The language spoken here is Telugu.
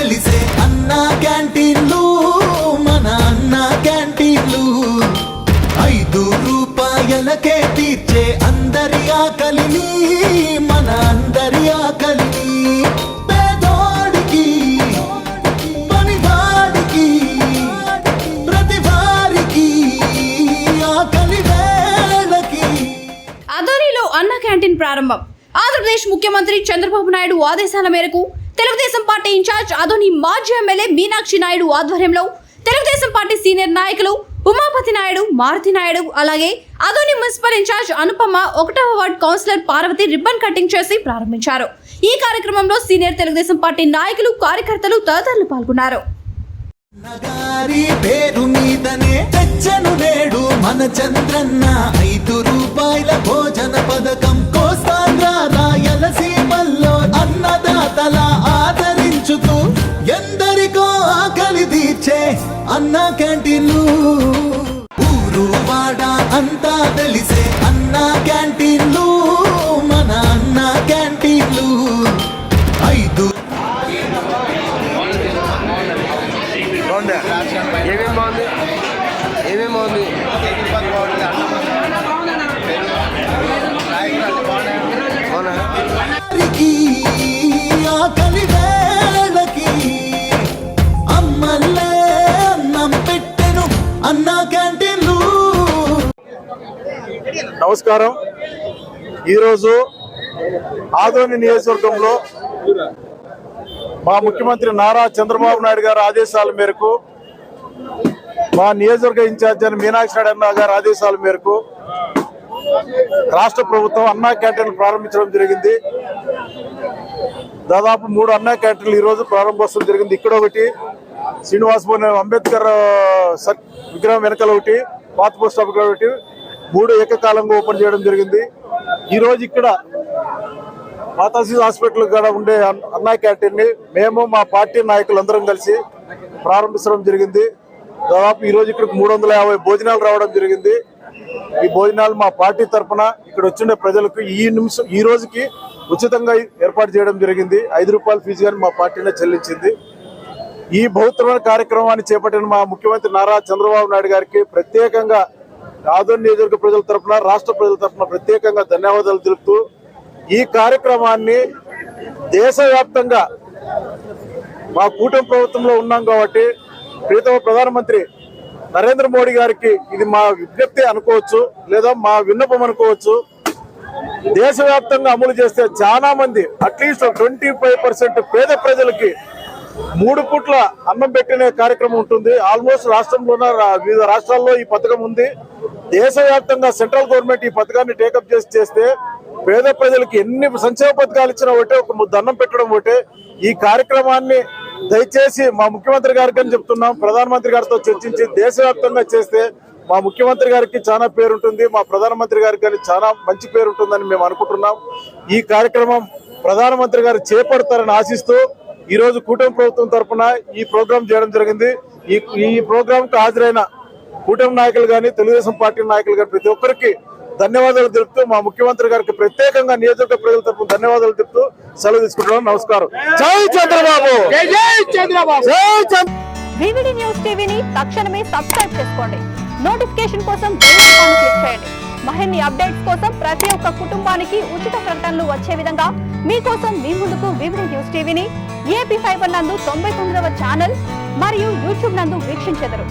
తెలిసే అన్నా క్యాంటీన్లు, మన అన్నా క్యాంటీన్లు 5 రూపాయలకే తీర్చే అందరి ఆకలిని, మన అందరి ఆకలిని. పేదోడికి పనివాడికి ప్రతి వారికి ఆకలి వేళకి. ఆదోనిలో అన్నా క్యాంటీన్ ప్రారంభం. ఆంధ్రప్రదేశ్ ముఖ్యమంత్రి చంద్రబాబు నాయుడు ఆదేశాల మేరకు తెలుగుదేశం పార్టీ ఇన్ఛార్జ్ ఆదోని మాజీ ఎమ్మెల్యే మీనాక్షి నాయుడు ఆధ్వర్యంలో తెలుగుదేశం పార్టీ సీనియర్ నాయకులు ఉమాపతి నాయుడు, మారుతి నాయుడు, అలాగే ఆదోని మున్సిపల్ ఇన్ఛార్జ్ అనుపమ, 1వ ward councillor Parvathi ribbon cutting చేసి ప్రారంభించారు. ఈ కార్యక్రమంలో సీనియర్ తెలుగుదేశం పార్టీ నాయకులు, కార్యకర్తలు తదితరులు పాల్గొన్నారు. నగారి పేరు మీదనే తెచ్చను నేడు మన చంద్రన్న 5 రూపాయల భోజన పథకం. కోస్తాంధ్ర రాయలసీమల్లో అన్నదాతల ఆదరించుతూ ఎందరికో ఆకలి తీర్చే అన్నా క్యాంటీన్లు. ఊరు వాడ అంతా తెలిసే అన్నా క్యాంటీన్లు, మన అన్నా క్యాంటీన్లు 5. ఏమేమి బాగుంది ఆకలి వేళకి అమ్మల్లే అన్నం పెట్టెను అన్నా క్యాంటీన్లు. నమస్కారం. ఈరోజు ఆదోని నియోజకవర్గంలో మా ముఖ్యమంత్రి నారా చంద్రబాబు నాయుడు గారి ఆదేశాల మేరకు, మా నియోజకవర్గ ఇన్ఛార్జ్ అని మీనాక్షి నాయుడు అన్న గారి ఆదేశాల మేరకు రాష్ట్ర ప్రభుత్వం అన్నా క్యాంటీన్ ప్రారంభించడం జరిగింది. దాదాపు 3 అన్నా క్యాంటీన్లు ఈరోజు ప్రారంభోత్సవం జరిగింది. ఇక్కడ ఒకటి, శ్రీనివాసపురం అంబేద్కర్ విగ్రహం వెనకాల ఒకటి, పాత పోస్ట్ ఆఫీస్ ఒకటి, 3 ఏకకాలంగా ఓపెన్ చేయడం జరిగింది. ఈరోజు ఇక్కడ మాతాజీ హాస్పిటల్ కూడా ఉండే అన్నా క్యాంటీన్ ని మేము మా పార్టీ నాయకులందరం కలిసి ప్రారంభించడం జరిగింది. దాదాపు ఈరోజు ఇక్కడ 350 భోజనాలు రావడం జరిగింది. ఈ భోజనాలు మా పార్టీ తరఫున ఇక్కడ వచ్చిండే ప్రజలకు ఈ రోజుకి ఉచితంగా ఏర్పాటు చేయడం జరిగింది. 5 రూపాయల ఫీజు కానీ మా పార్టీనే చెల్లించింది. ఈ బహుత్తరమైన కార్యక్రమాన్ని చేపట్టిన మా ముఖ్యమంత్రి నారా చంద్రబాబు నాయుడు గారికి ప్రత్యేకంగా ఆదోని నియోజకవర్గ ప్రజల తరఫున, రాష్ట్ర ప్రజల తరఫున ప్రత్యేకంగా ధన్యవాదాలు తెలుపుతూ, ఈ కార్యక్రమాన్ని దేశవ్యాప్తంగా మా కూటమి ప్రభుత్వంలో ఉన్నాం కాబట్టి ప్రీతమ ప్రధానమంత్రి నరేంద్ర మోడీ గారికి ఇది మా విజ్ఞప్తి అనుకోవచ్చు, లేదా మా విన్నపం అనుకోవచ్చు. దేశవ్యాప్తంగా అమలు చేస్తే చాలా మంది, అట్లీస్ట్ 25% పేద ప్రజలకి 3 పూట్ల అన్నం పెట్టిన కార్యక్రమం ఉంటుంది. ఆల్మోస్ట్ రాష్ట్రంలో వివిధ రాష్ట్రాల్లో ఈ పథకం ఉంది. దేశవ్యాప్తంగా సెంట్రల్ గవర్నమెంట్ ఈ పథకాన్ని టేకప్ చేస్తే పేద ప్రజలకి ఎన్ని సంక్షేమ పథకాలు ఇచ్చినా ఒకటే, ఒక ముద్ద అన్నం పెట్టడం ఒకటే. ఈ కార్యక్రమాన్ని దయచేసి మా ముఖ్యమంత్రి గారికి అని చెప్తున్నాం, ప్రధానమంత్రి గారితో చర్చించి దేశవ్యాప్తంగా చేస్తే మా ముఖ్యమంత్రి గారికి చాలా పేరు ఉంటుంది, మా ప్రధానమంత్రి గారికి కానీ చాలా మంచి పేరు ఉంటుందని మేము అనుకుంటున్నాం. ఈ కార్యక్రమం ప్రధానమంత్రి గారు చేపడతారని ఆశిస్తూ ఈరోజు కూటమి ప్రభుత్వం తరఫున ఈ ప్రోగ్రాం చేయడం జరిగింది. ఈ ప్రోగ్రాం కు హాజరైన కూటమి నాయకులు కానీ, తెలుగుదేశం పార్టీ నాయకులు కానీ ప్రతి ఒక్కరికి ధన్యవాదాలు తెలుపుతూ, మా ముఖ్యమంత్రి గారికి ప్రత్యేకంగా నియోజకవర్గ ప్రజల తరఫున ధన్యవాదాలు తెలుపుతూ సెలవు తీసుకుంటున్నాను. నమస్కారం. జై చంద్రబాబు. వివిడి న్యూస్ టీవీని తక్షణమే సబ్స్క్రైబ్ చేసుకోండి. నోటిఫికేషన్ కోసం బెల్ ఐకాన్ క్లిక్ చేయండి. మరిన్ని అప్డేట్స్ కోసం ప్రతి ఒక్క కుటుంబానికి ఉచిత ప్రకటనలు వచ్చే విధంగా మీకోసం మీ ముందుకు వివిడి న్యూస్ టీవీని ఏపీ ఫైబర్ నందు 99వ ఛానల్ మరియు యూట్యూబ్ నందు వీక్షించెదరు.